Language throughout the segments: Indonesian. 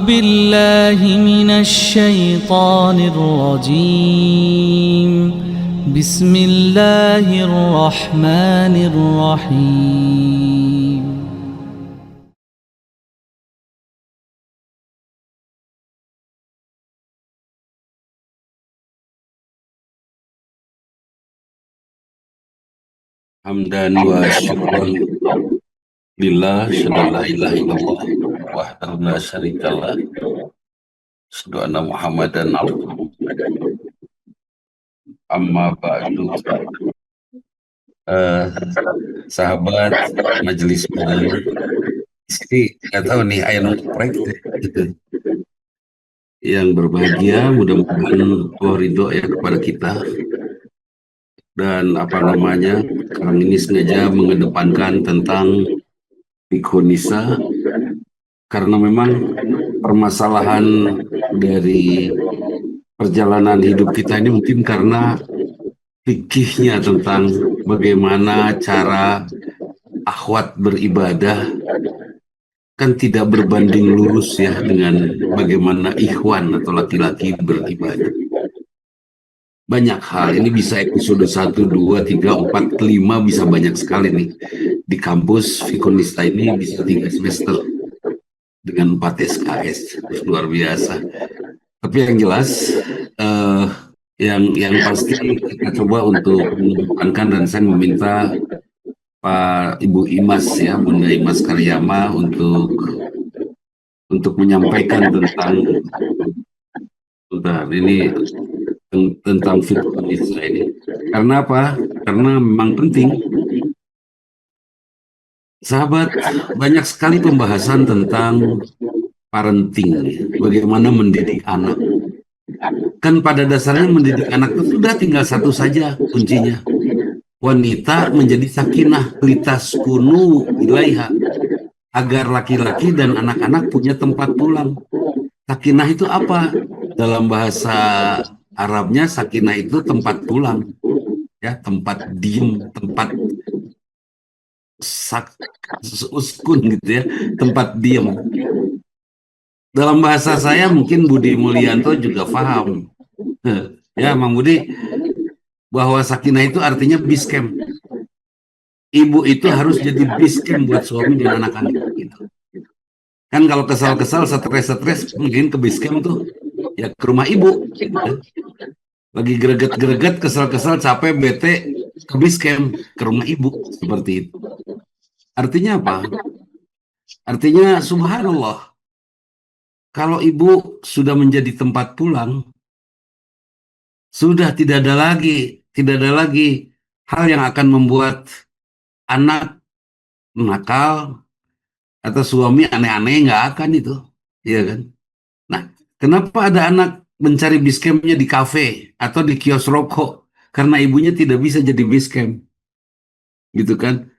بالله من الشيطان الرجيم. بسم الله الرحمن الرحيم. Hamdan wa syukran lillah syada la ilaha illallah wahdahu la syarikalah syadu anna muhammadan abduhu amma ba'du. Eh, Sahabat majelis ilmu ini nggak tahu nih ayat proyek gitu yang berbahagia, mudah-mudahan Allah ridho ya kepada kita. Dan apa namanya, sekarang ini sengaja mengedepankan tentang fikih nisa karena memang permasalahan dari perjalanan hidup kita ini mungkin karena fikihnya tentang bagaimana cara akhwat beribadah kan tidak berbanding lurus ya dengan bagaimana ikhwan atau laki-laki beribadah. Banyak hal, ini bisa episode 1, 2, 3, 4, 5, bisa banyak sekali nih. Di kampus Fikonista ini bisa 3 semester dengan 4 SKS, luar biasa. Tapi yang jelas, yang pasti kita coba untuk mengedepankan, dan saya meminta Pak Ibu Imas ya, Bunda Imas Karyama untuk menyampaikan tentang fitur ini. Karena apa? Karena memang penting. Sahabat, banyak sekali pembahasan tentang parenting, bagaimana mendidik anak. Kan pada dasarnya mendidik anak itu sudah tinggal satu saja kuncinya. Wanita menjadi sakinah litaskunu ilaiha, agar laki-laki dan anak-anak punya tempat pulang. Sakinah itu apa? Dalam bahasa Arabnya sakinah itu tempat pulang, ya, tempat diem, tempat uskun gitu ya, tempat diem. Dalam bahasa saya mungkin Budi Mulyanto juga paham. Ya, Mang Budi, bahwa sakinah itu artinya base camp. Ibu itu harus jadi base camp buat suami dan anak-anak gitu. Kan kalau kesal-kesal, stres-stres, mungkin ke base camp tuh ya ke rumah ibu gitu. Lagi greget-greget, kesal-kesal, capek, bete, ke base camp, ke rumah ibu, seperti itu. Artinya apa? Artinya subhanallah, kalau ibu sudah menjadi tempat pulang, sudah tidak ada lagi hal yang akan membuat anak nakal atau suami aneh-aneh, nggak akan itu, ya kan? Nah, kenapa ada anak mencari basecampnya di kafe atau di kios rokok? Karena ibunya tidak bisa jadi basecamp, gitu kan?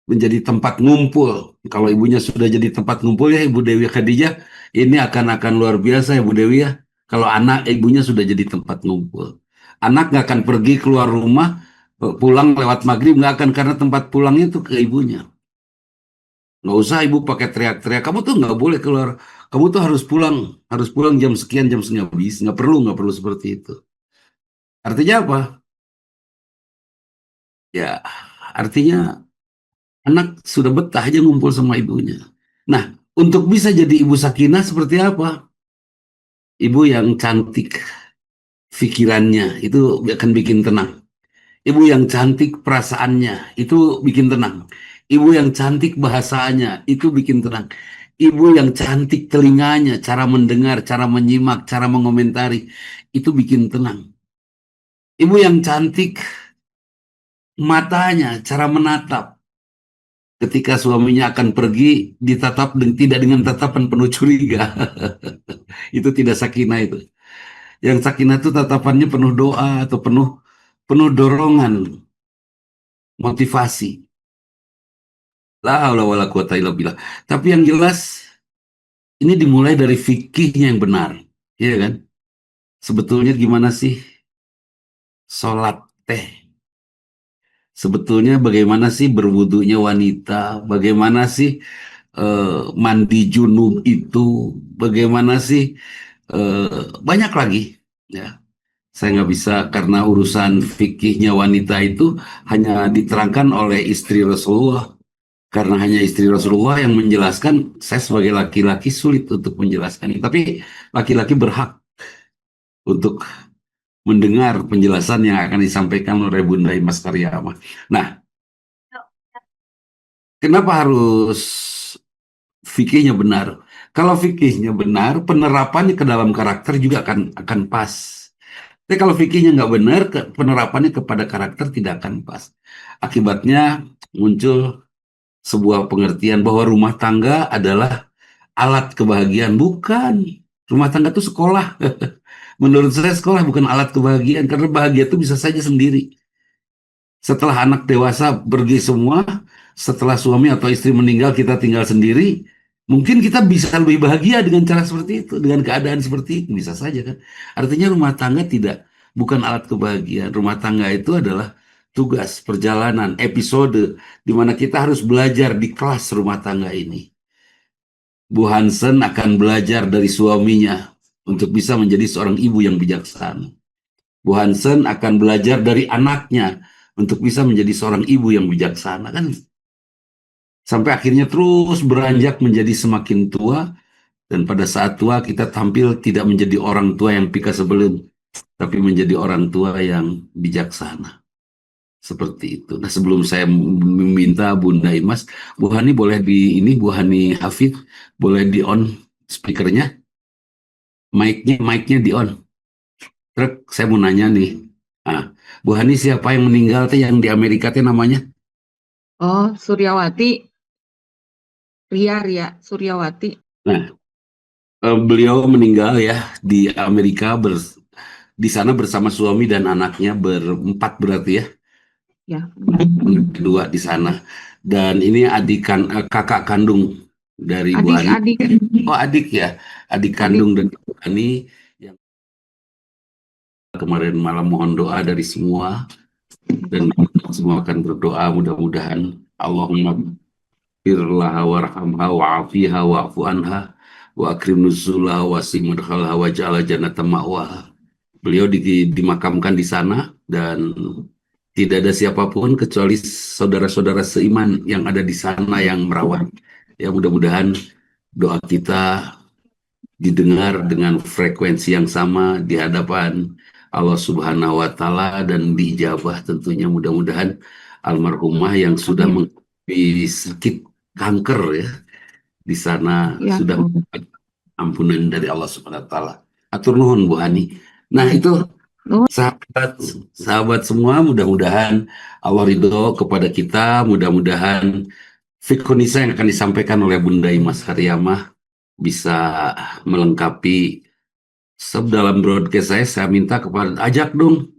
Menjadi tempat ngumpul. Kalau ibunya sudah jadi tempat ngumpul ya Ibu Dewi Khadijah, ini akan luar biasa ya Bu Dewi ya. Kalau anak ibunya sudah jadi tempat ngumpul. Anak nggak akan pergi keluar rumah, pulang lewat maghrib, nggak akan, karena tempat pulangnya itu ke ibunya. Nggak usah ibu pakai teriak-teriak, kamu tuh nggak boleh keluar, kamu tuh harus pulang jam sekian, jam sekian, nggak bisa, nggak perlu seperti itu. Artinya apa? Ya, artinya anak sudah betah aja ngumpul sama ibunya. Nah, untuk bisa jadi ibu sakinah seperti apa? Ibu yang cantik pikirannya, itu akan bikin tenang. Ibu yang cantik perasaannya, itu bikin tenang. Ibu yang cantik bahasanya, itu bikin tenang. Ibu yang cantik telinganya, cara mendengar, cara menyimak, cara mengomentari, itu bikin tenang. Ibu yang cantik matanya, cara menatap. Ketika suaminya akan pergi, ditatap tidak dengan tatapan penuh curiga. Itu tidak sakinah itu. Yang sakinah itu tatapannya penuh doa atau penuh penuh dorongan, motivasi. La haula wala quwata illa billah. Tapi yang jelas ini dimulai dari fikihnya yang benar, ya kan? Sebetulnya gimana sih sholat teh? Sebetulnya bagaimana sih berwudunya wanita? Bagaimana sih mandi junub itu bagaimana sih, banyak lagi ya. Saya nggak bisa karena urusan fikihnya wanita itu hanya diterangkan oleh istri Rasulullah. Karena hanya istri Rasulullah yang menjelaskan, saya sebagai laki-laki sulit untuk menjelaskan. Tapi laki-laki berhak untuk mendengar penjelasan yang akan disampaikan oleh Bunda Imas Karyama. Nah, kenapa harus fikihnya benar? Kalau fikihnya benar, penerapannya ke dalam karakter juga akan pas. Tapi kalau fikihnya nggak benar, penerapannya kepada karakter tidak akan pas. Akibatnya muncul sebuah pengertian bahwa rumah tangga adalah alat kebahagiaan. Bukan. Rumah tangga itu sekolah. Menurut saya sekolah bukan alat kebahagiaan, karena bahagia itu bisa saja sendiri. Setelah anak dewasa pergi semua, setelah suami atau istri meninggal kita tinggal sendiri, mungkin kita bisa lebih bahagia dengan cara seperti itu, dengan keadaan seperti itu, bisa saja kan. Artinya rumah tangga tidak, bukan alat kebahagiaan. Rumah tangga itu adalah tugas, perjalanan, episode di mana kita harus belajar di kelas rumah tangga ini. Bu Hansen akan belajar dari suaminya untuk bisa menjadi seorang ibu yang bijaksana. Bu Hansen akan belajar dari anaknya untuk bisa menjadi seorang ibu yang bijaksana, kan, sampai akhirnya terus beranjak menjadi semakin tua, dan pada saat tua kita tampil tidak menjadi orang tua yang pika sebelum, tapi menjadi orang tua yang bijaksana. Seperti itu. Nah, sebelum saya meminta Bunda Imas, Bu Hani boleh di ini, Bu Hani Hafid boleh di on speakernya, mic-nya di on. Terus saya mau nanya nih, ah, Bu Hani, siapa yang meninggal teh yang di Amerika teh namanya? Oh, Suryawati, Ria Suryawati. Nah, beliau meninggal ya di Amerika, di sana bersama suami dan anaknya berempat berarti ya, Ya, dua di sana. Dan ini kakak kandung dari Bu Hani. adik-adik, Oh, adik ya, adik adik. kandung dari Bu Hani yang kemarin malam mohon doa dari semua, dan semua akan berdoa mudah-mudahan Allahumma firlaha warhamha wa'afiha wa'fu anha wa akrim nuzulaha wa simudhalha wa ja'ala jannata ma'waha. Beliau dimakamkan di sana, dan tidak ada siapapun kecuali saudara-saudara seiman yang ada di sana yang merawat. Ya, mudah-mudahan doa kita didengar dengan frekuensi yang sama di hadapan Allah Subhanahu wa Ta'ala, dan diijabah tentunya. Mudah-mudahan almarhumah yang sudah mengalami sakit kanker ya di sana Ya, sudah mendapat ampunan dari Allah Subhanahu wa Ta'ala. Atur nuhun Bu Hani. Nah, itu sahabat semua, mudah-mudahan Allah ridho kepada kita, mudah-mudahan Fikunisa yang akan disampaikan oleh Bunda Imas Haryamah bisa melengkapi. Dalam broadcast saya minta kepada, ajak dong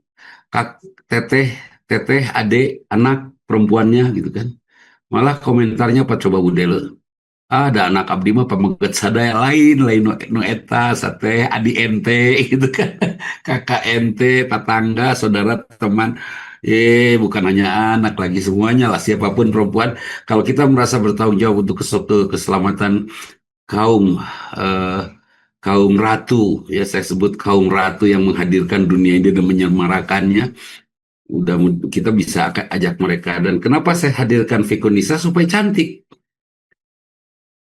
kak teteh adik anak perempuannya gitu kan. Malah komentarnya apa coba Budele, ada anak abdi mah pamengget sadaya lain nu eta sate adi ente gitu kan. Kakak ente, tetangga, saudara, teman, bukan hanya anak lagi, semuanya lah, siapapun perempuan, kalau kita merasa bertanggung jawab untuk keselamatan kaum eh, kaum ratu, ya saya sebut kaum ratu yang menghadirkan dunia ini dan menyemarakannya, udah kita bisa ajak mereka. Dan kenapa saya hadirkan Fikonisa? Supaya cantik.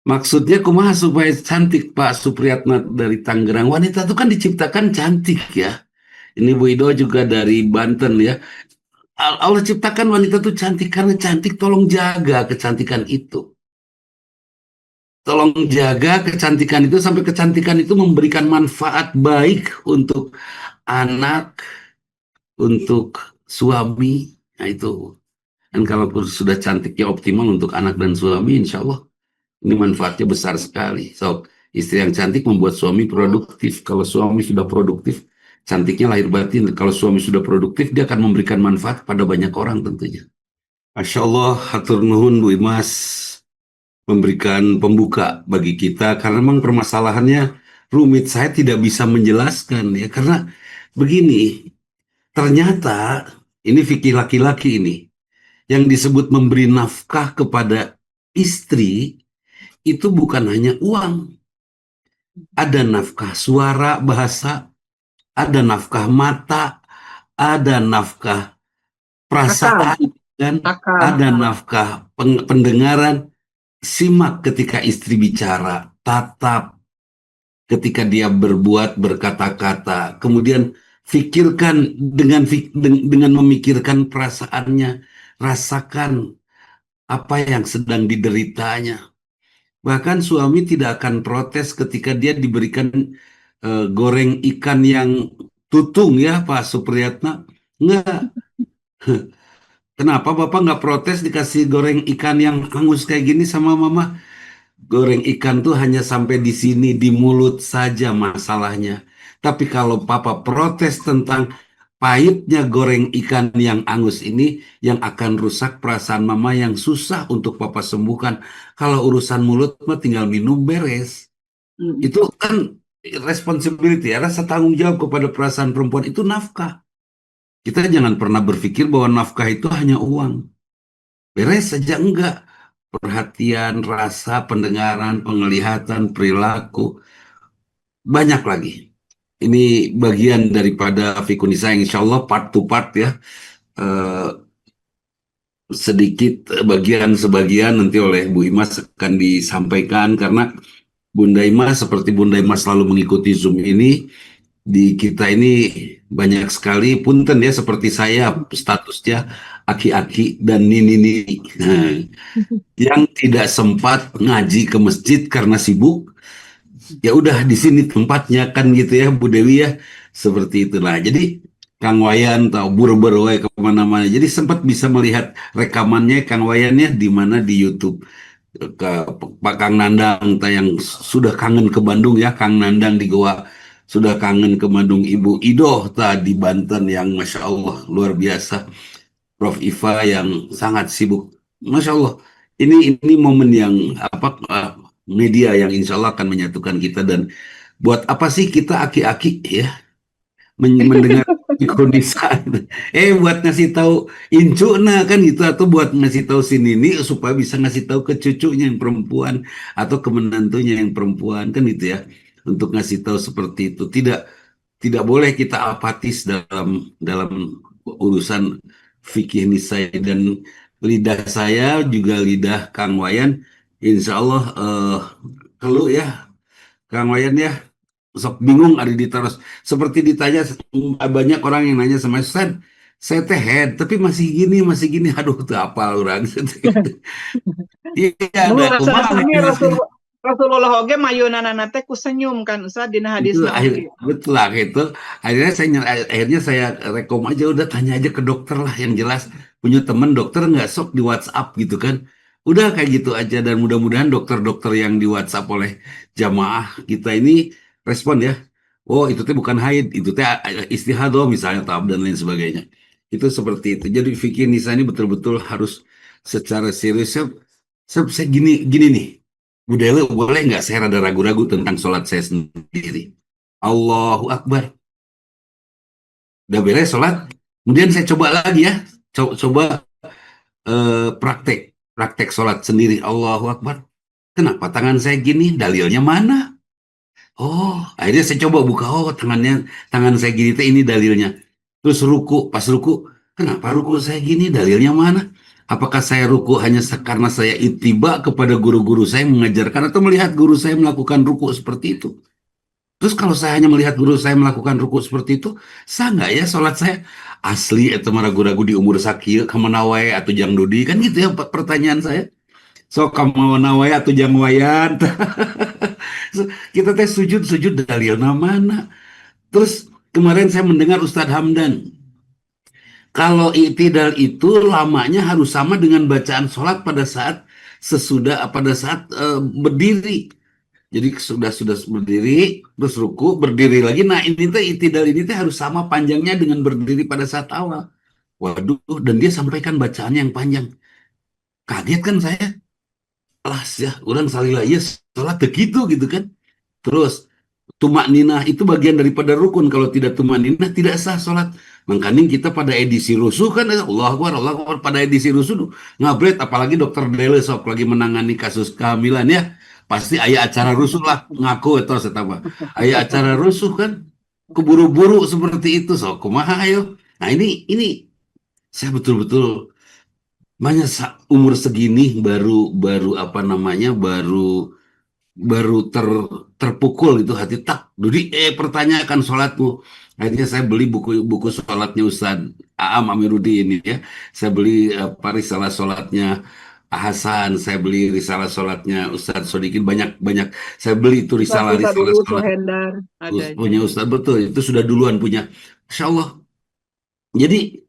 Maksudnya kumaha supaya cantik, Pak Supriyatna dari Tangerang. Wanita itu kan diciptakan cantik ya. Ini Bu Ido juga dari Banten ya. Allah ciptakan wanita itu cantik, karena cantik, tolong jaga kecantikan itu. Tolong jaga kecantikan itu sampai kecantikan itu memberikan manfaat baik untuk anak, untuk suami. Nah itu. Dan kalau sudah cantiknya optimal untuk anak dan suami, insya Allah ini manfaatnya besar sekali. So, istri yang cantik membuat suami produktif. Kalau suami sudah produktif, cantiknya lahir batin. Kalau suami sudah produktif, dia akan memberikan manfaat pada banyak orang tentunya. Masya Allah, hatur nuhun Bu Imas memberikan pembuka bagi kita, karena memang permasalahannya rumit. Saya tidak bisa menjelaskan ya, karena begini, ternyata ini fikih laki-laki ini yang disebut memberi nafkah kepada istri itu bukan hanya uang. Ada nafkah suara bahasa, ada nafkah mata, ada nafkah Akal, perasaan, kan? akal. Ada nafkah pendengaran. Simak ketika istri bicara, tatap ketika dia berbuat, berkata-kata, kemudian fikirkan dengan memikirkan perasaannya, rasakan apa yang sedang dideritanya. Bahkan suami tidak akan protes ketika dia diberikan goreng ikan yang tutung ya Pak Supriyatna. Enggak. Kenapa Bapak nggak protes dikasih goreng ikan yang hangus kayak gini sama Mama? Goreng ikan tuh hanya sampai di sini, di mulut saja masalahnya. Tapi kalau Papa protes tentang pahitnya goreng ikan yang angus ini, yang akan rusak perasaan Mama yang susah untuk Papa sembuhkan. Kalau urusan mulut mah tinggal minum beres. Mm. Itu kan responsibility, ya, rasa tanggung jawab kepada perasaan perempuan itu nafkah. Kita jangan pernah berpikir bahwa nafkah itu hanya uang. Beres saja enggak. Perhatian, rasa, pendengaran, penglihatan, perilaku, banyak lagi. Ini bagian daripada Fikunisa yang insya Allah part to part ya. Eh, Sedikit bagian sebagian nanti oleh Bu Imas akan disampaikan karena Bunda Imas seperti Bunda Imas selalu mengikuti Zoom ini di kita ini banyak sekali punten ya seperti saya statusnya aki-aki dan nini-nini. Nah, yang tidak sempat ngaji ke masjid karena sibuk, ya udah di sini tempatnya kan gitu ya Bu Dewi ya, seperti itulah. Jadi Kang Wayan tahu buru-buru wae kemana-mana. Jadi sempat bisa melihat rekamannya Kang Wayannya di mana di YouTube ke Pak Kang Nandang yang sudah kangen ke Bandung ya, Kang Nandang di Goa sudah kangen ke Bandung, Ibu Idoh tadi Banten yang Masya Allah luar biasa, Prof Iva yang sangat sibuk, Masya Allah. Ini momen yang apa media yang insya Allah akan menyatukan kita. Dan buat apa sih kita aki-aki ya mendengar kondisi buat ngasih tahu incu nah kan gitu, atau buat ngasih tahu si Nini supaya bisa ngasih tahu ke cucunya yang perempuan atau ke menantunya yang perempuan kan gitu ya, untuk ngasih tahu seperti itu. Tidak boleh kita apatis dalam dalam urusan fikih nisai. Dan lidah saya juga lidah Kang Wayan insya Allah keluh ya Kang Wayan ya, sok bingung ada ditaruh seperti ditanya banyak orang yang nanya sama saya teh head tapi masih gini aduh tuh apa orang iya Nu ada kumaha rasa-rasanya sih Rasulullah oge mayunanana teh ku senyum kan Ustaz dina itu hadisna akhir oge. betul lah gitu. Akhirnya saya rekom aja, udah tanya aja ke dokter lah yang jelas, punya temen dokter nggak, sok di WhatsApp gitu kan, udah kayak gitu aja. Dan mudah-mudahan dokter-dokter yang di WhatsApp oleh jamaah kita ini respon ya, oh itu teh bukan haid, itu teh istihadah misalnya tahap dan lain sebagainya. Itu seperti itu. Jadi fikih nisa ini betul-betul harus secara serius. Saya gini gini nih, Bu Dele, boleh nggak saya rada ragu-ragu tentang sholat saya sendiri? Allahu Akbar. Udah beres sholat. Kemudian saya coba lagi ya. Coba praktek. Praktek sholat sendiri. Allahu Akbar. Kenapa tangan saya gini? Dalilnya mana? Oh, akhirnya saya coba buka. Oh, tangan saya gini teh ini dalilnya. Terus ruku, pas ruku, kenapa ruku saya gini? Dalilnya mana? Apakah saya ruku hanya karena saya ittiba kepada guru-guru saya mengajarkan, atau melihat guru saya melakukan ruku seperti itu? Terus kalau saya hanya melihat guru saya melakukan ruku seperti itu, sah nggak ya sholat saya? Asli atau ragu-ragu di umur sakil, kemana wae atau jang dudi, kan gitu ya pertanyaan saya. So kemana wae atau jang wayan. So, kita teh sujud dalil mana? Terus kemarin saya mendengar Ustadz Hamdan, kalau i'tidal itu lamanya harus sama dengan bacaan sholat pada saat pada saat berdiri. Jadi sudah berdiri, terus ruku, berdiri lagi. Nah ini teh i'tidal ini teh harus sama panjangnya dengan berdiri pada saat awal. Waduh, dan dia sampaikan bacaannya yang panjang. Kaget kan saya, alas ya, orang salila ya sholat begitu gitu kan. Terus tumak ninah itu bagian daripada rukun. Kalau tidak tumak ninah tidak sah sholat. Makanya kita pada edisi rusuh kan, Allah Akbar, pada edisi rusuh ngabret, apalagi dokter Dele sok lagi menangani kasus kehamilan ya. pasti aya acara rusuh lah ngaku itu setama. Aya acara rusuh kan keburu-buru seperti itu so kumaha ayo. Nah ini saya betul-betul banyak umur segini baru baru apa namanya baru baru terpukul itu hati tak Dudi pertanyakan sholatmu. Akhirnya saya beli buku sholatnya Ustadz Aam Amiruddin ini ya, saya beli apa risalah sholatnya Hasan, saya beli risalah sholatnya Ustadz Sodikin, banyak banyak saya beli itu risalah Ustadz risalah dulu sholat Suhendar adanya. punya Ustadz, betul itu sudah duluan punya, Masya Allah. Jadi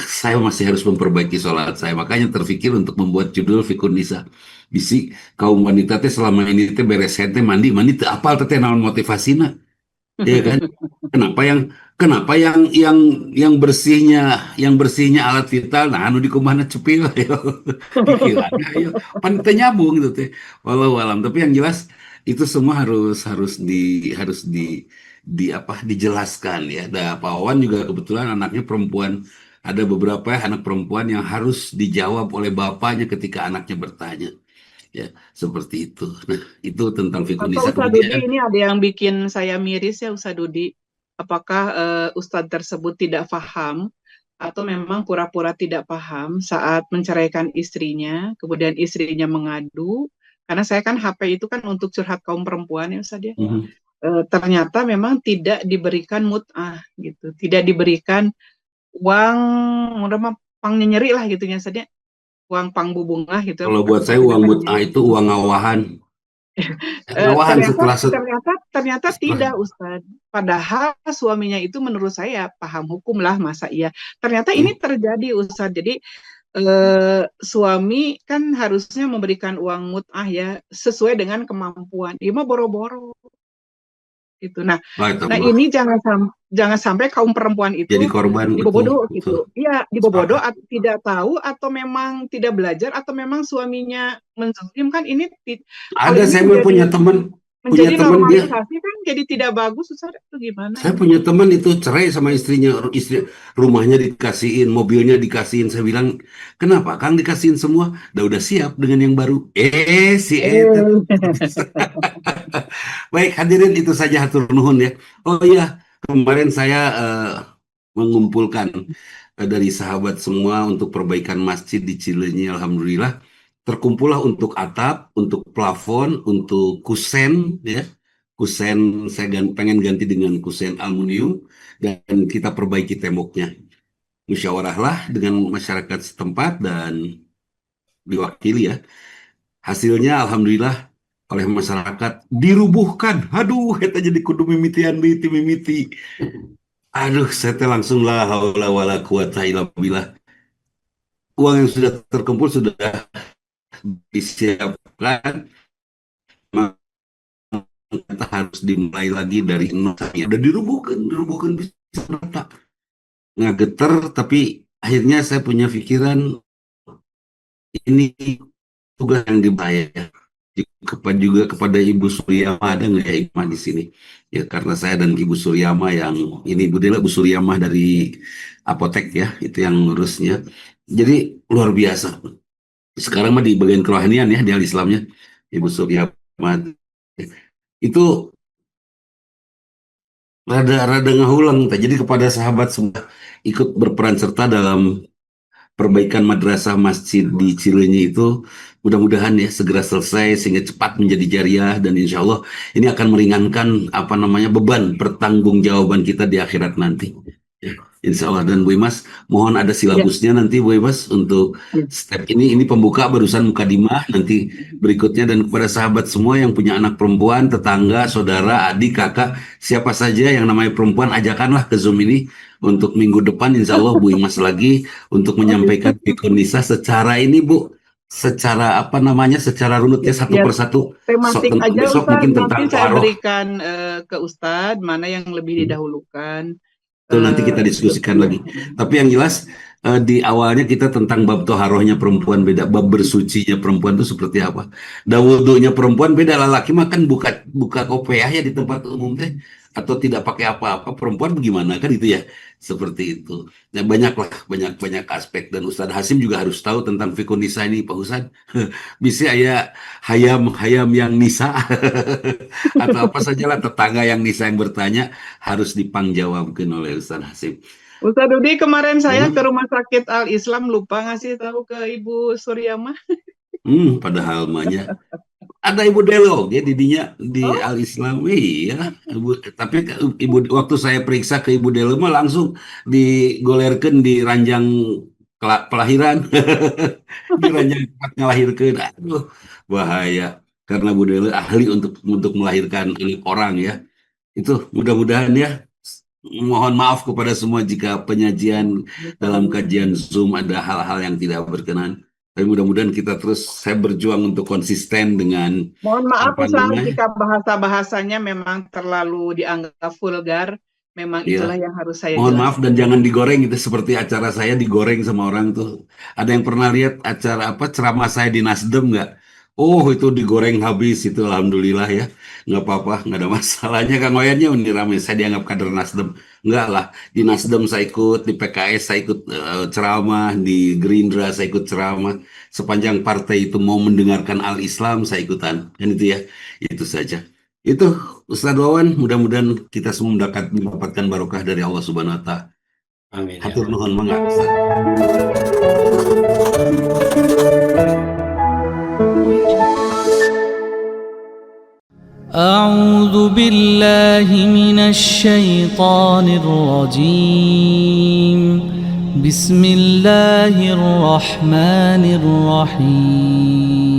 saya masih harus memperbaiki sholat saya, makanya terpikir untuk membuat judul Fikun Nisa. Bisi kaum wanita teh selama ini teh beres teh mandi mandi teh apal teh naon motivasina, ya kan? Kenapa yang bersihnya alat vital, nah anu di kumana cepil, ayo pikirannya, ayo pan teu nyambung gitu teh. Walau alam, tapi yang jelas itu semua harus di apa dijelaskan ya. Da Pak Wawan juga kebetulan anaknya perempuan. Ada beberapa anak perempuan yang harus dijawab oleh bapaknya ketika anaknya bertanya. Ya, seperti itu. Nah, itu tentang Fikun Atau Nisa. Ustadz Dudi Kemudian, ini ada yang bikin saya miris ya Ustadz Dudi. Apakah Ustadz tersebut tidak paham atau memang pura-pura tidak paham saat menceraikan istrinya, kemudian istrinya mengadu, karena saya kan HP itu kan untuk curhat kaum perempuan ya Ustadz ya. Ternyata memang tidak diberikan mut'ah gitu, tidak diberikan uang udah mah pang nyeri lah gitu ya Ustadz ya. Uang pang bubungah gitu kalau buat atau saya uang sedekah mut'ah itu uang ngawahan. Ngawahan ternyata setelah ternyata setelah tidak Ustadz. Padahal suaminya itu menurut saya paham hukum lah, masa iya. Ternyata ini terjadi Ustadz. Jadi suami kan harusnya memberikan uang mut'ah ya sesuai dengan kemampuan. Dia mah boro-boro gitu. Nah itu ini jangan sampai kaum perempuan jadi itu korban, dibobodo betul. gitu. Iya, dibobodo tidak tahu atau memang tidak belajar atau memang suaminya menzalim kan ini kalau Ada ini saya punya teman menjadi dia. normalisasi kan jadi tidak bagus, Ustaz. Itu gimana Saya ini? punya teman itu cerai sama istrinya, rumahnya dikasihin, mobilnya dikasihin. Saya bilang, kenapa Kang dikasihin semua? Udah siap dengan yang baru. Si Etet. Baik hadirin, itu saja hatur nuhun ya. Oh iya, kemarin saya mengumpulkan dari sahabat semua untuk perbaikan masjid di Cileunyi. Alhamdulillah terkumpullah untuk atap, untuk plafon, untuk kusen ya. Kusen saya pengen ganti dengan kusen aluminium dan kita perbaiki temboknya. Musyawarahlah dengan masyarakat setempat dan diwakili ya. Hasilnya alhamdulillah oleh masyarakat dirubuhkan. Aduh, kita jadi kudu mimitian ti mimiti. Aduh, saya teh langsung la haula wala quwata illa billah. Uang yang sudah terkumpul sudah disiapkan, kita harus dimulai lagi dari nol. Udah dirubuhkan bisa rata. Nggak geter, tapi akhirnya saya punya pikiran ini tugas yang dibayar. Kepada Ibu Suryama, ada nggak ya Iqmah di sini? Ya karena saya dan Ibu Suryama yang ini Bu Dela, Bu Suryama dari apotek ya, itu yang ngurusnya. Jadi luar biasa. Sekarang mah di bagian kerohanian ya, di Islamnya Ibu Suryama itu rada ngahulang. Jadi kepada sahabat semua ikut berperan serta dalam perbaikan madrasah masjid di Cileunyi itu mudah-mudahan ya segera selesai sehingga cepat menjadi jariah dan insya Allah ini akan meringankan apa namanya beban pertanggungjawaban kita di akhirat nanti. Ya, insya Allah. Dan Bu Imas mohon ada silabusnya nanti Bu Imas untuk step ini pembuka barusan mukadimah, nanti berikutnya. Dan kepada sahabat semua yang punya anak perempuan, tetangga, saudara, adik, kakak, siapa saja yang namanya perempuan, ajakanlah ke Zoom ini untuk minggu depan insya Allah Bu Imas lagi untuk menyampaikan Fikun Nisa secara ini Bu, secara apa namanya, secara runut ya satu persatu. Tematik aja Besok Ustaz, mungkin nanti tentang saya taruh. berikan ke Ustadz mana yang lebih didahulukan. Itu nanti kita diskusikan lagi. Tapi yang jelas di awalnya kita tentang bab toharohnya perempuan beda, bab bersucinya perempuan itu seperti apa. Dan wudhunya perempuan beda, lelaki mah kan buka kopiah ya di tempat umum teh. atau tidak pakai apa-apa, perempuan bagaimana kan itu ya, seperti itu. Ya, banyak aspek, dan Ustadz Hasim juga harus tahu tentang fikun nisa ini Pak Ustadz. Bisa ya hayam yang nisa atau apa sajalah tetangga yang nisa yang bertanya harus dipangjawabkan oleh Ustadz Hasim. Ustaz Dudi, kemarin saya Hmm. ke Rumah Sakit Al Islam lupa ngasih tahu ke Ibu Suryamah. Padahal mahnya ada Ibu Delo, ya didinya di Oh, Al Islam, iya. Tapi Ibu waktu saya periksa ke Ibu Delo mah langsung digolerkan di ranjang pelahiran, di ranjang tempat ngelahirkan. Aduh, bahaya. Karena Bu Delo ahli untuk melahirkan anak orang ya. Itu mudah-mudahan ya. Mohon maaf kepada semua jika penyajian dalam kajian Zoom ada hal-hal yang tidak berkenan. Tapi mudah-mudahan kita terus, saya berjuang untuk konsisten dengan mohon maaf apa Ustaz namanya, jika bahasa-bahasanya memang terlalu dianggap vulgar. Memang itulah ya. yang harus saya Mohon maaf dan jelaskan. jangan digoreng itu seperti acara saya digoreng sama orang tuh. Ada yang pernah lihat acara apa ceramah saya di Nasdem nggak? Oh itu digoreng habis itu, alhamdulillah ya, nggak apa-apa, nggak ada masalahnya. Kang Oyannya ini ramai, saya dianggap kader Nasdem, nggak lah. Di Nasdem saya ikut, di PKS saya ikut ceramah, di Gerindra saya ikut ceramah. Sepanjang partai itu mau mendengarkan Al-Islam saya ikutan, kan itu ya, itu saja. Itu Ustadz Wawan, mudah-mudahan kita semua mendapatkan barokah dari Allah Subhanahu wa Ta'ala. Amin ya Hatur Allah. nuhun mangga Ustaz. أعوذ بالله من الشيطان الرجيم بسم الله الرحمن الرحيم